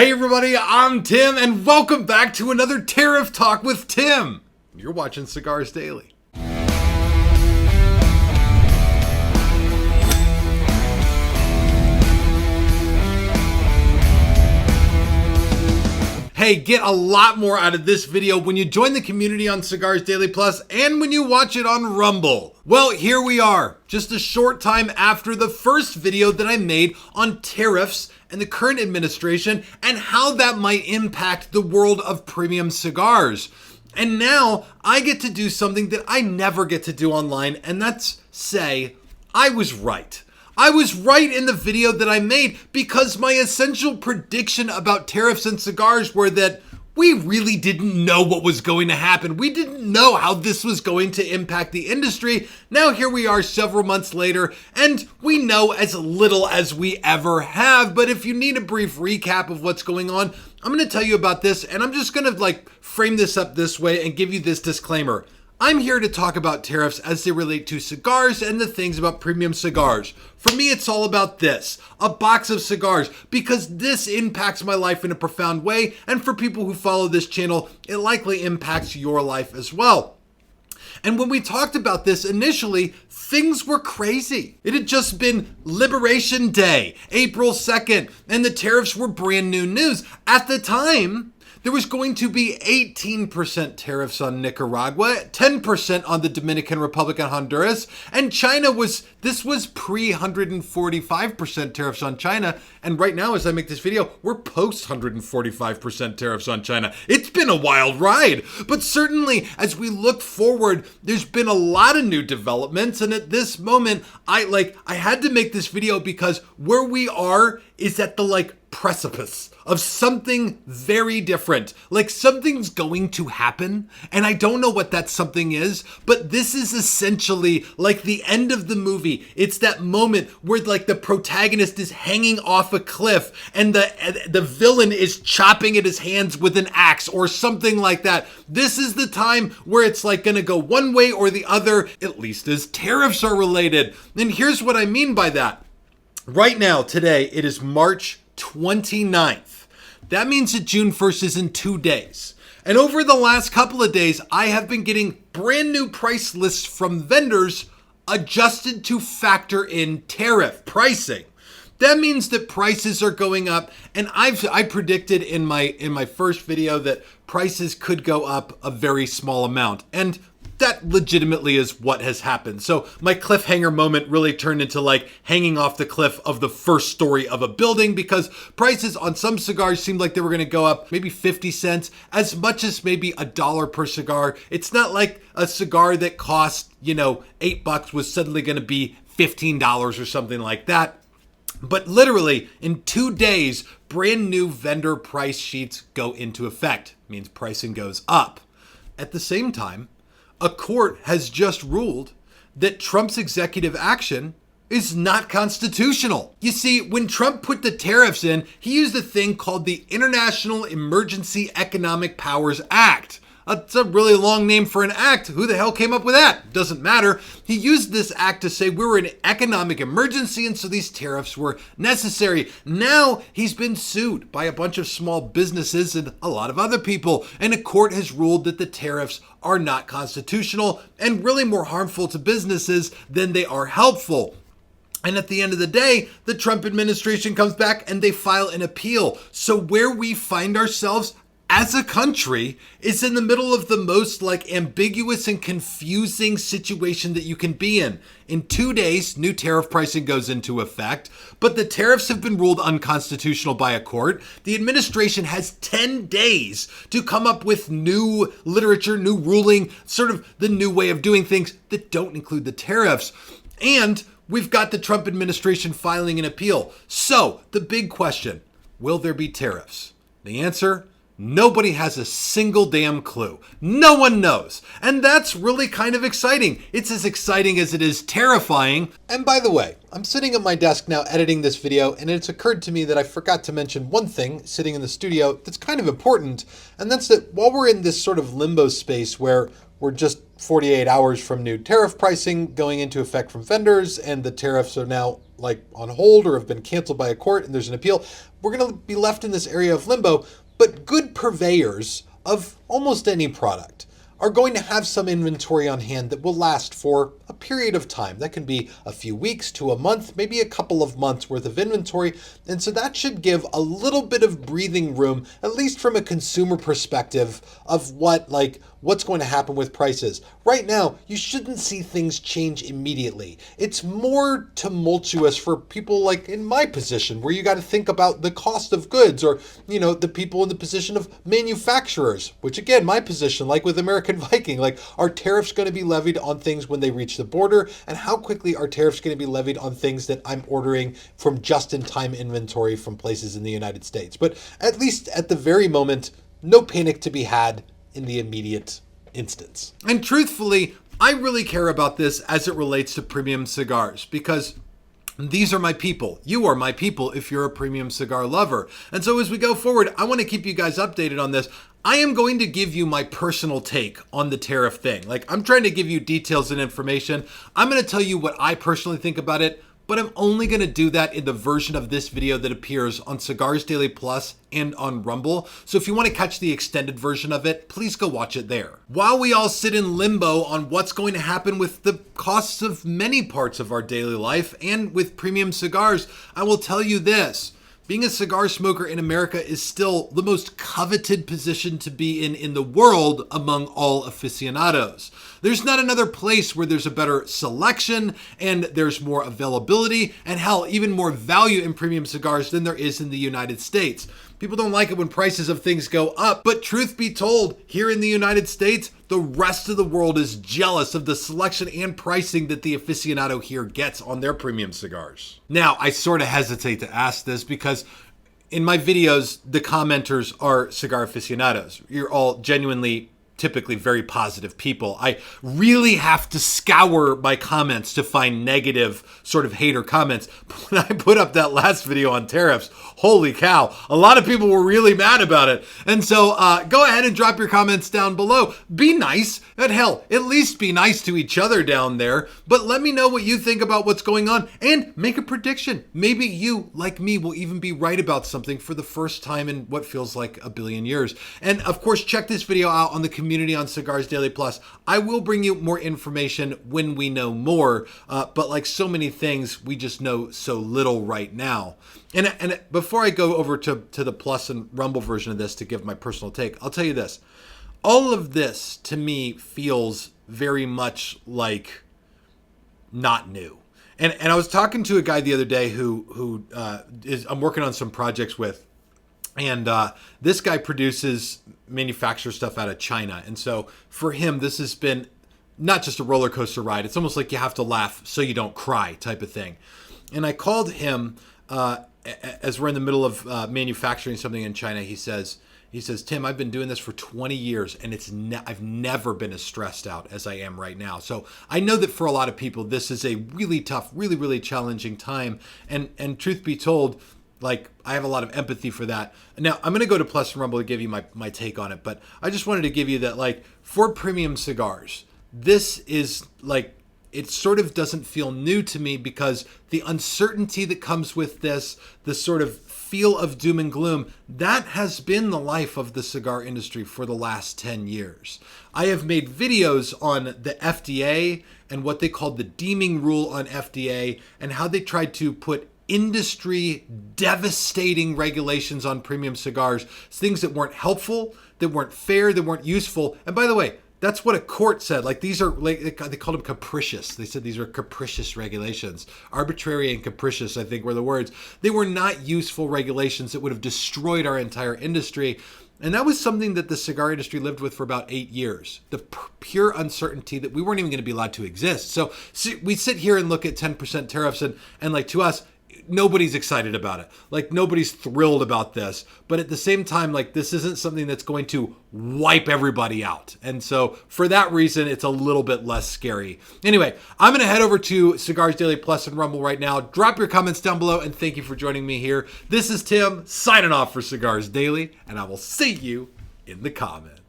Hey everybody, I'm Tim, and welcome back to another Tariff Talk with Tim. You're watching Cigars Daily. Hey, get a lot more out of this video when you join the community on Cigars Daily Plus and when you watch it on Rumble. Well, here we are, just a short time after the first video that I made on tariffs and the current administration and how that might impact the world of premium cigars. And now I get to do something that I never get to do online, and that's say, I was right. I was right in the video that I made because my essential prediction about tariffs and cigars were that we really didn't know what was going to happen. We didn't know how this was going to impact the industry. Now here we are several months later, and we know as little as we ever have. But if you need a brief recap of what's going on, I'm going to tell you about this, and I'm just going to frame this up this way and give you this disclaimer. I'm here to talk about tariffs as they relate to cigars and the things about premium cigars. For me, it's all about this, a box of cigars, because this impacts my life in a profound way, and for people who follow this channel, it likely impacts your life as well. And when we talked about this initially, things were crazy. It had just been Liberation Day, April 2nd, and the tariffs were brand new news. At the time, there was going to be 18% tariffs on Nicaragua, 10% on the Dominican Republic and Honduras, and this was pre-145% tariffs on China, and right now as I make this video, we're post-145% tariffs on China. It's been a wild ride, but certainly as we look forward, there's been a lot of new developments, and at this moment, I had to make this video because where we are is at the precipice of something very different. Something's going to happen, and I don't know what that something is, but this is essentially like the end of the movie. It's that moment where the protagonist is hanging off a cliff and the villain is chopping at his hands with an axe or something like that. This is the time where it's gonna go one way or the other, at least as tariffs are related. And here's what I mean by that. Right now, today, it is March 29th. That means that June 1st is in 2 days. And over the last couple of days, I have been getting brand new price lists from vendors adjusted to factor in tariff pricing. That means that prices are going up, and I predicted in my first video that prices could go up a very small amount, and that legitimately is what has happened. So my cliffhanger moment really turned into hanging off the cliff of the first story of a building, because prices on some cigars seemed like they were going to go up maybe 50 cents, as much as maybe $1 per cigar. It's not like a cigar that cost, $8 was suddenly going to be $15 or something like that. But literally in 2 days, brand new vendor price sheets go into effect. It means pricing goes up. At the same time, a court has just ruled that Trump's executive action is not constitutional. You see, when Trump put the tariffs in, he used a thing called the International Emergency Economic Powers Act. It's a really long name for an act. Who the hell came up with that? Doesn't matter. He used this act to say we were in an economic emergency, and so these tariffs were necessary. Now he's been sued by a bunch of small businesses and a lot of other people, and a court has ruled that the tariffs are not constitutional and really more harmful to businesses than they are helpful. And at the end of the day, the Trump administration comes back and they file an appeal. So where we find ourselves as a country is in the middle of the most ambiguous and confusing situation that you can be in. In 2 days, new tariff pricing goes into effect, but the tariffs have been ruled unconstitutional by a court. The administration has 10 days to come up with new literature, new ruling, sort of the new way of doing things that don't include the tariffs. And we've got the Trump administration filing an appeal. So the big question, will there be tariffs? The answer, nobody has a single damn clue. No one knows. And that's really kind of exciting. It's as exciting as it is terrifying. And by the way, I'm sitting at my desk now editing this video, and it's occurred to me that I forgot to mention one thing sitting in the studio that's kind of important. And that's that while we're in this sort of limbo space where we're just 48 hours from new tariff pricing going into effect from vendors, and the tariffs are now like on hold or have been canceled by a court and there's an appeal, we're going to be left in this area of limbo. But good purveyors of almost any product are going to have some inventory on hand that will last for a period of time. That can be a few weeks to a month, maybe a couple of months worth of inventory. And so that should give a little bit of breathing room, at least from a consumer perspective, of what's going to happen with prices. Right now, you shouldn't see things change immediately. It's more tumultuous for people like in my position, where you got to think about the cost of goods, or, the people in the position of manufacturers, which again, my position, like with American Viking, like, are tariffs going to be levied on things when they reach the border? And how quickly are tariffs going to be levied on things that I'm ordering from just-in-time inventory from places in the United States? But at least at the very moment, no panic to be had in the immediate instance. And truthfully, I really care about this as it relates to premium cigars, because these are my people. You are my people if you're a premium cigar lover. And so as we go forward, I want to keep you guys updated on this. I am going to give you my personal take on the tariff thing. Like, I'm trying to give you details and information. I'm going to tell you what I personally think about it, but I'm only going to do that in the version of this video that appears on Cigars Daily Plus and on Rumble. So if you want to catch the extended version of it, please go watch it there. While we all sit in limbo on what's going to happen with the costs of many parts of our daily life and with premium cigars, I will tell you this. Being a cigar smoker in America is still the most coveted position to be in the world among all aficionados. There's not another place where there's a better selection and there's more availability and hell, even more value in premium cigars than there is in the United States. People don't like it when prices of things go up, but truth be told, here in the United States, the rest of the world is jealous of the selection and pricing that the aficionado here gets on their premium cigars. Now, I sort of hesitate to ask this because in my videos, the commenters are cigar aficionados. You're all genuinely, typically very positive people. I really have to scour my comments to find negative sort of hater comments. But when I put up that last video on tariffs, holy cow, a lot of people were really mad about it. And so go ahead and drop your comments down below. Be nice, and hell, at least be nice to each other down there. But let me know what you think about what's going on and make a prediction. Maybe you, like me, will even be right about something for the first time in what feels like a billion years. And of course, check this video out on the community on Cigars Daily Plus. I will bring you more information when we know more, but like so many things, we just know so little right now. And before I go over to the Plus and Rumble version of this to give my personal take, I'll tell you this. All of this, to me, feels very much like not new. And I was talking to a guy the other day who I'm working on some projects with. And this guy manufactures stuff out of China. And so for him, this has been not just a roller coaster ride. It's almost like you have to laugh so you don't cry type of thing. And I called him as we're in the middle of manufacturing something in China. He says, Tim, I've been doing this for 20 years and I've never been as stressed out as I am right now. So I know that for a lot of people, this is a really tough, really, really challenging time. And truth be told, like, I have a lot of empathy for that. Now, I'm going to go to Plus and Rumble to give you my take on it, but I just wanted to give you that, like, for premium cigars, this is, like, it sort of doesn't feel new to me because the uncertainty that comes with this, the sort of feel of doom and gloom, that has been the life of the cigar industry for the last 10 years. I have made videos on the FDA and what they called the deeming rule on FDA and how they tried to put industry devastating regulations on premium cigars, things that weren't helpful, that weren't fair, that weren't useful. And by the way, that's what a court said. Like, these are, like, they called them capricious. They said these are capricious regulations. Arbitrary and capricious, I think, were the words. They were not useful regulations that would have destroyed our entire industry. And that was something that the cigar industry lived with for about 8 years. The pure uncertainty that we weren't even going to be allowed to exist. So we sit here and look at 10% tariffs and like, to us, nobody's excited about it. Like, nobody's thrilled about this. But at the same time, like, this isn't something that's going to wipe everybody out. And so for that reason, it's a little bit less scary. Anyway, I'm going to head over to Cigars Daily Plus and Rumble right now. Drop your comments down below, and thank you for joining me here. This is Tim signing off for Cigars Daily, and I will see you in the comments.